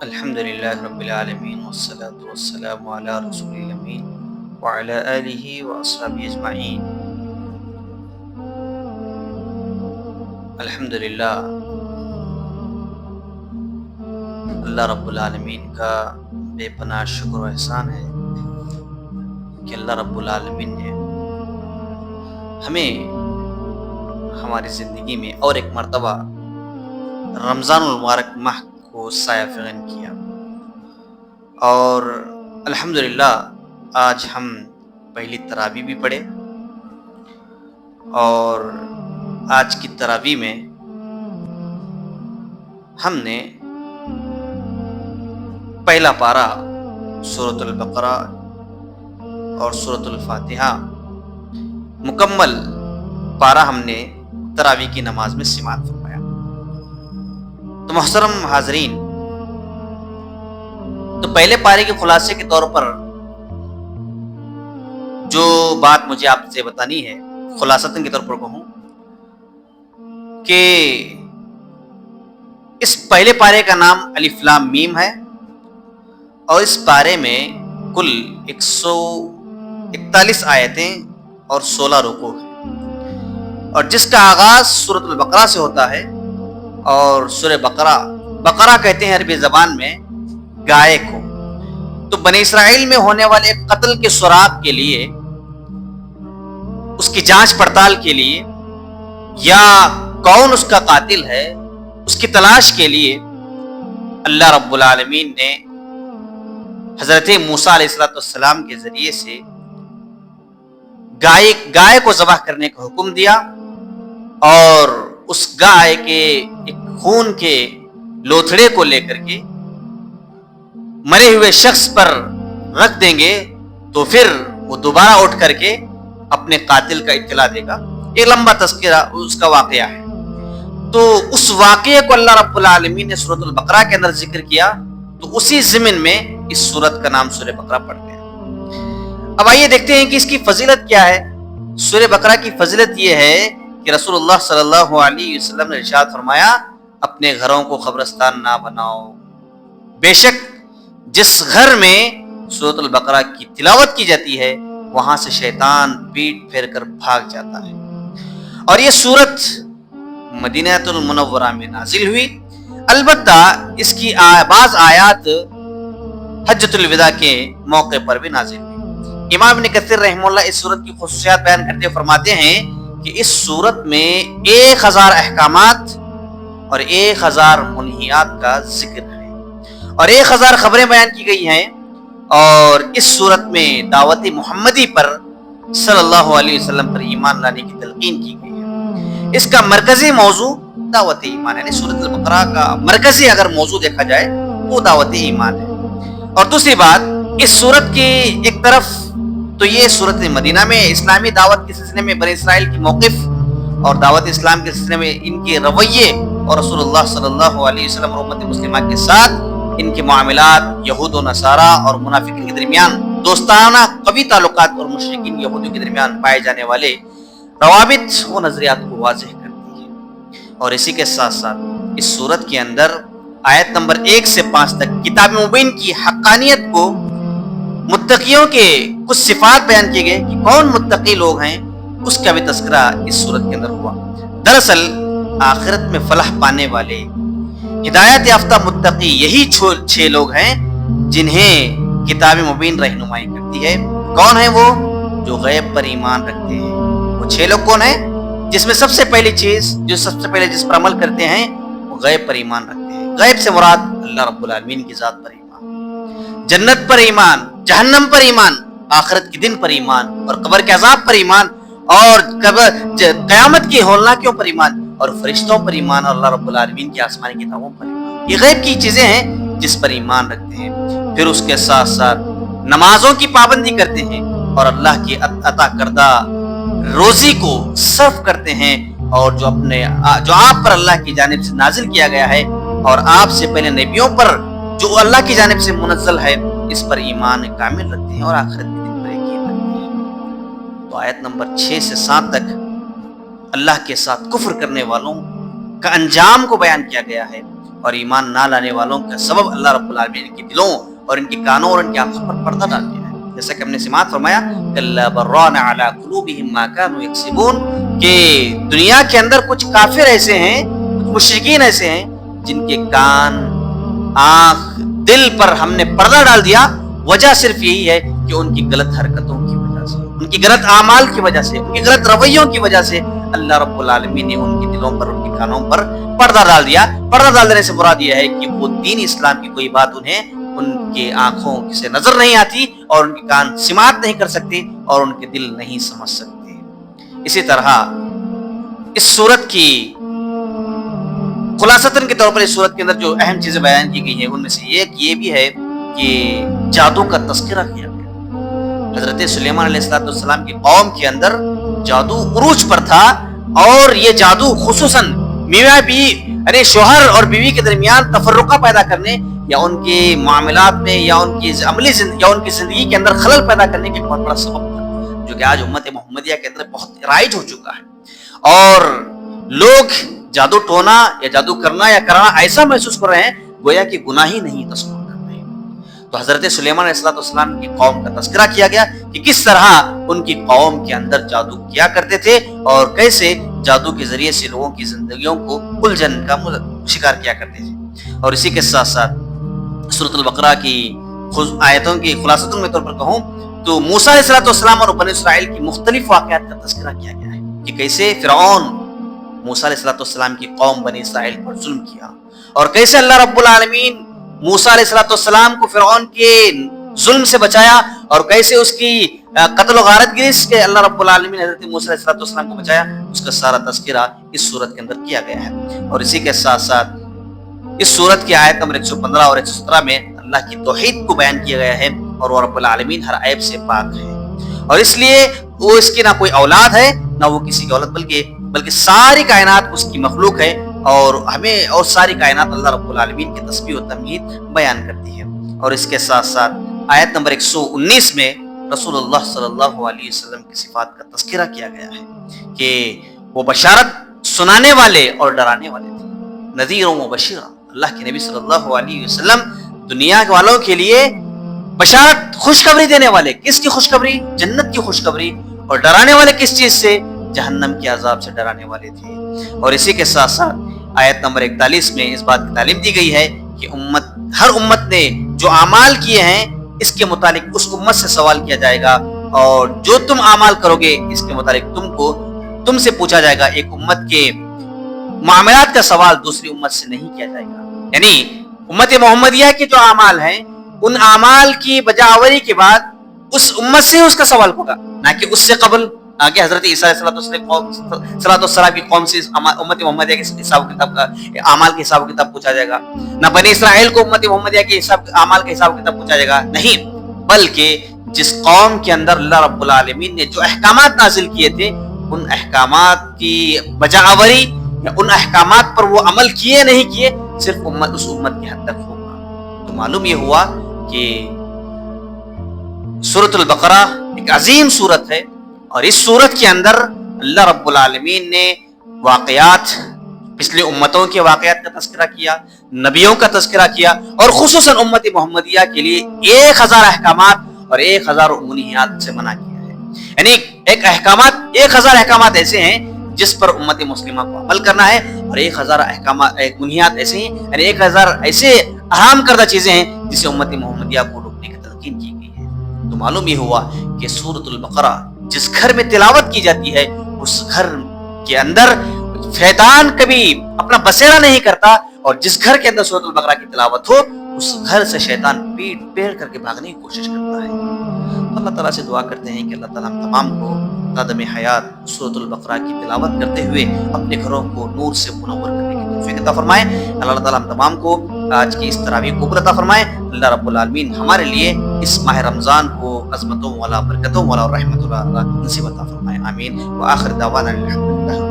الحمد للہ رب العالمین والصلاة والسلام علی رسول الامین وعلی آلہ واصحابہ اجمعین۔ الحمد للہ، اللہ رب العالمین کا بے پناہ شکر و احسان ہے کہ اللہ رب العالمین نے ہمیں ہماری زندگی میں اور ایک مرتبہ رمضان المبارک ماہ کو سایہ فغن کیا، اور الحمدللہ آج ہم پہلی تراویح بھی پڑھے، اور آج کی تراویح میں ہم نے پہلا پارہ سورۃ البقرہ اور سورۃ الفاتحہ مکمل پارہ ہم نے تراویح کی نماز میں سماعت فرمایا۔ تو محترم حاضرین، تو پہلے پارے کے خلاصے کے طور پر جو بات مجھے آپ سے بتانی ہے، خلاصتاً کے طور پر کہوں کہ اس پہلے پارے کا نام الف لام میم ہے، اور اس پارے میں کل 141 آیتیں اور 16 رکوع ہیں، اور جس کا آغاز سورۃ البقرہ سے ہوتا ہے۔ اور سورہ بقرہ کہتے ہیں عربی زبان میں گائے کو۔ تو بنی اسرائیل میں ہونے والے قتل کے سراغ کے لیے، اس کی جانچ پڑتال کے لیے، یا کون اس کا قاتل ہے اس کی تلاش کے لیے، اللہ رب العالمین نے حضرت موسیٰ علیہ السلام کے ذریعے سے گائے کو ذبح کرنے کا حکم دیا، اور اس گائے کے ایک خون کے لوتھڑے کو لے کر کے مرے ہوئے شخص پر رکھ دیں گے، تو پھر وہ دوبارہ اٹھ کر کے اپنے قاتل کا اطلاع دے گا۔ ایک لمبا تذکرہ اس کا واقعہ ہے۔ تو اس واقعے کو اللہ رب العالمین نے سورۃ البقرہ کے اندر ذکر کیا، تو اسی ضمن میں اس سورت کا نام سورہ بقرہ پڑھتے ہیں۔ اب آئیے دیکھتے ہیں کہ اس کی فضیلت کیا ہے۔ سورہ بقرہ کی فضیلت یہ ہے کہ رسول اللہ صلی اللہ علیہ وسلم نے ارشاد فرمایا، اپنے گھروں کو قبرستان نہ بناؤ، بے شک جس گھر میں سورۃ البقرہ کی تلاوت کی جاتی ہے وہاں سے شیطان پیٹ پھیر کر بھاگ جاتا ہے۔ اور یہ سورت مدینہ المنورہ میں نازل ہوئی، البتہ اس کی بعض آیات حجۃ الوداع کے موقع پر بھی نازل ہوئی۔ امام ابن کثیر رحمہ اللہ اس سورت کی خصوصیات بیان کرتے فرماتے ہیں کہ اس سورت میں 1000 احکامات اور 1000 منہیات کا ذکر ہے، اور 1000 خبریں بیان کی گئی ہیں، اور اس سورت میں دعوت محمدی پر صلی اللہ علیہ وسلم پر ایمان لانے کی تلقین کی گئی ہے۔ اس کا مرکزی موضوع دعوت ایمان ہے، یعنی سورۃ البقرہ کا مرکزی اگر موضوع دیکھا جائے وہ دعوت ایمان ہے۔ اور دوسری بات، اس سورت کی ایک طرف تو یہ سورت مدینہ میں اسلامی دعوت کے سلسلے میں بنی اسرائیل کی موقف اور دعوت اسلام کے سلسلے میں ان کے رویے، اور رسول اللہ صلی اللہ علیہ وسلم اور امت مسلمہ کے ساتھ ان کے معاملات یہود و نصارہ اور منافقین کے درمیان دوستانہ قوی تعلقات اور مشرکین یہودیوں کے درمیان پائے جانے والے روابط و نظریات کو واضح کرتی ہے۔ اور اسی کے ساتھ ساتھ اس سورت کے اندر آیت نمبر 1 سے 5 تک کتاب مبین کی حقانیت کو، متقیوں کے کچھ صفات بیان کیے گئے کہ کون متقی لوگ ہیں، اس کا بھی تذکرہ اس سورت کے اندر ہوا۔ دراصل آخرت میں فلاح پانے والے ہدایت یافتہ متقی یہی 6 لوگ ہیں جنہیں کتاب مبین رہنمائی کرتی ہے۔ کون ہیں وہ؟ جو غیب پر ایمان رکھتے ہیں۔ وہ 6 لوگ کون ہیں؟ جس میں سب سے پہلی چیز، جو سب سے پہلے جس پر عمل کرتے ہیں، وہ غیب پر ایمان رکھتے ہیں۔ غیب سے مراد اللہ رب العالمین کی ذات پر ایمان، جنت پر ایمان، جہنم پر ایمان، آخرت کے دن پر ایمان، اور قبر کے عذاب پر ایمان، اور قیامت کی ہولناکیوں پر ایمان، اور فرشتوں پر ایمان، اور اللہ رب العالمین کی آسمانی کتابوں پر ایمان۔ یہ غیب کی چیزیں ہیں جس پر ایمان رکھتے ہیں۔ پھر اس کے ساتھ ساتھ نمازوں کی پابندی کرتے ہیں، اور اللہ کی عطا کردہ روزی کو صرف کرتے ہیں، اور جو آپ پر اللہ کی جانب سے نازل کیا گیا ہے، اور آپ سے پہلے نبیوں پر جو اللہ کی جانب سے منزل ہے، اس پر ایمان کامل رکھتے ہیں، اور آخرت کے دن پر یقین رکھتے ہیں۔ تو آیت نمبر 6 سے 7 تک اللہ کے ساتھ کفر کرنے والوں کا انجام کو بیان کیا گیا ہے، اور ایمان نہ لانے والوں کا سبب اللہ رب العالمین ان کے دلوں اور ان کے کانوں اور ان کی آنکھوں پر پردہ ڈال دیا ہے. جیسا کہ ہم نے سماعت فرمایا کَلَّا بَرَّانَ عَلَىٰ قُلُوبِهِم مَّا كَانُوا يَكْسِبُونَ کہ دنیا کے اندر کچھ کافر ایسے ہیں، کچھ مشرکین ایسے ہیں جن کے کان، آنکھ، دل پر ہم نے پردہ ڈال دیا. وجہ صرف یہی ہے کہ ان کی غلط حرکتوں کی وجہ سے، ان کی غلط اعمال کی وجہ سے، ان کی غلط رویوں کی وجہ سے اللہ رب العالمین نے ان کے دلوں پر، ان کے کانوں پر پردہ ڈال دیا. پردہ ڈال دینے سے مراد یہ ہے کہ وہ دین اسلام کی کوئی بات انہیں ان کے آنکھوں سے نظر نہیں آتی اور ان کے کان سماعت نہیں کر سکتے اور ان کے دل نہیں سمجھ سکتے. اسی طرح اس صورت کی خلاصتاً کے طور پر اس صورت کے اندر جو اہم چیزیں بیان کی گئی ہیں ان میں سے یہ بھی ہے کہ جادو کا تذکرہ کیا گیا. حضرت سلیمان علیہ السلام کی قوم کے اندر جادو عروج پر تھا اور یہ جادو خصوصاً میاں بیوی شوہر اور بیوی کے درمیان تفرقہ پیدا کرنے یا ان کے معاملات میں یا ان کی عملی یا ان کی زندگی کے اندر خلل پیدا کرنے کے بہت بڑا سبب تھا، جو کہ آج امت محمدیہ کے اندر بہت رائج ہو چکا ہے. اور لوگ جادو ٹونا یا جادو کرنا یا کرانا ایسا محسوس کر رہے ہیں گویا کہ گناہ ہی نہیں تصور کر رہے ہیں. تو حضرت سلیمان علیہ السلام کی قوم کا تذکرہ کیا گیا کہ کس طرح ان کی قوم کے اندر جادو کیا کرتے تھے اور کیسے جادو کے ذریعے سے لوگوں کی زندگیوں کو الجھن کا شکار کیا کرتے تھے. اور اسی کے ساتھ ساتھ سورۃ البقرہ کی آیتوں کی خلاصتوں میں طور پر کہوں تو موسیٰ علیہ السلام اور بنی اسرائیل کی مختلف واقعات کا تذکرہ کیا گیا ہے کہ کیسے فرعون موسیٰ علیہ السلام کی قوم بنی اسرائیل پر ظلم کیا اور کیسے اللہ رب العالمین موسیٰ علیہ السلام کو فرعون کے ظلم سے بچایا اور کیسے اس کی قتل و غارت گری سے اللہ رب العالمین حضرت موسیٰ علیہ السلام کو بچایا. اس کا سارا تذکرہ اس سورت کے اندر کیا گیا ہے. اور اسی کے ساتھ ساتھ اس سورت کی آیت نمبر 115 اور 117 میں اللہ کی توحید کو بیان کیا گیا ہے اور وہ رب العالمین ہر عیب سے پاک ہے اور اس لیے وہ اس کی نہ کوئی اولاد ہے نہ وہ کسی کی اولاد بلکہ ساری کائنات اس کی مخلوق ہے اور ہمیں اور ساری کائنات اللہ رب العالمین کی تسبیح و تمجید بیان کرتی ہے. اور اس کے ساتھ ساتھ آیت نمبر 119 میں رسول اللہ صلی اللہ علیہ وسلم کی صفات کا تذکرہ کیا گیا ہے کہ وہ بشارت سنانے والے اور ڈرانے والے تھے. نذیر و مبشرا، اللہ کے نبی صلی اللہ علیہ وسلم دنیا والوں کے لیے بشارت خوشخبری دینے والے. کس کی خوشخبری؟ جنت کی خوشخبری. اور ڈرانے والے کس چیز سے؟ جہنم کے عذاب سے ڈرانے والے تھے. اور اسی کے ساتھ ساتھ آیت نمبر 41 میں اس بات کی تعلیم دی گئی ہے کہ ہر امت نے جو اعمال کیے ہیں اس کے متعلق اس امت سے سوال کیا جائے گا اور جو تم اعمال کرو گے اس کے متعلق تم سے پوچھا جائے گا. ایک امت کے معاملات کا سوال دوسری امت سے نہیں کیا جائے گا. یعنی امت محمدیہ کے جو اعمال ہیں ان اعمال کی بجاوری کے بعد اس امت سے اس کا سوال ہوگا، نہ کہ اس سے قبل آگے حضرت عیسیٰ علیہ السلام کی قوم سے امت محمدیہ کے حساب کتاب کا اعمال کے حساب کتاب پوچھا جائے گا، نہ بنی اسرائیل کو امت محمدیہ کے اعمال کے حساب کتاب پوچھا جائے گا. نہیں، بلکہ جس قوم کے اندر اللہ رب العالمین نے جو احکامات نازل کیے تھے ان احکامات کی بجاوری یا ان احکامات پر وہ عمل کیے نہیں کیے صرف اس امت کی حد تک ہوگا. تو معلوم یہ ہوا کہ سورۃ البقرہ ایک عظیم سورت ہے اور اس سورت کے اندر اللہ رب العالمین نے واقعات، پچھلی امتوں کے واقعات کا تذکرہ کیا، نبیوں کا تذکرہ کیا اور خصوصاً امت محمدیہ کے لیے 1000 احکامات اور 1000 منہیات سے منع کیا ہے. یعنی 1000 احکامات ایسے ہیں جس پر امت مسلمہ کو عمل کرنا ہے اور 1000 منہیات ایسے ہیں، یعنی 1000 ایسے حرام کردہ چیزیں ہیں جسے امت محمدیہ کو روکنے کی تلقین کی گئی ہے. تو معلوم یہ ہوا کہ سورۃ البقرہ جس گھر میں تلاوت کی جاتی ہے اس گھر کے اندر شیطان کبھی اپنا بسیرا نہیں کرتا اور جس گھر کے اندر سورۃ البقرہ کی تلاوت ہو اس گھر سے شیطان پیٹ پھیر کر کے بھاگنے کی کوشش کرتا ہے. اللہ تعالیٰ سے دعا کرتے ہیں کہ اللہ تعالیٰ ہم تمام کو قدم حیات سورۃ البقرہ کی تلاوت کرتے ہوئے اپنے گھروں کو نور سے منور کرنے کی توفیق عطا فرمائے. اللہ تعالیٰ ہم تمام کو آج کی اس تراویح کو قبول عطا فرمائے. اللہ رب العالمین ہمارے لیے اس ماہ رمضان کو عظمتوں والا، برکتوں والا اور رحمت اللہ نصیب عطا فرمائے. آمین. وآخر دعوانا الحمدللہ.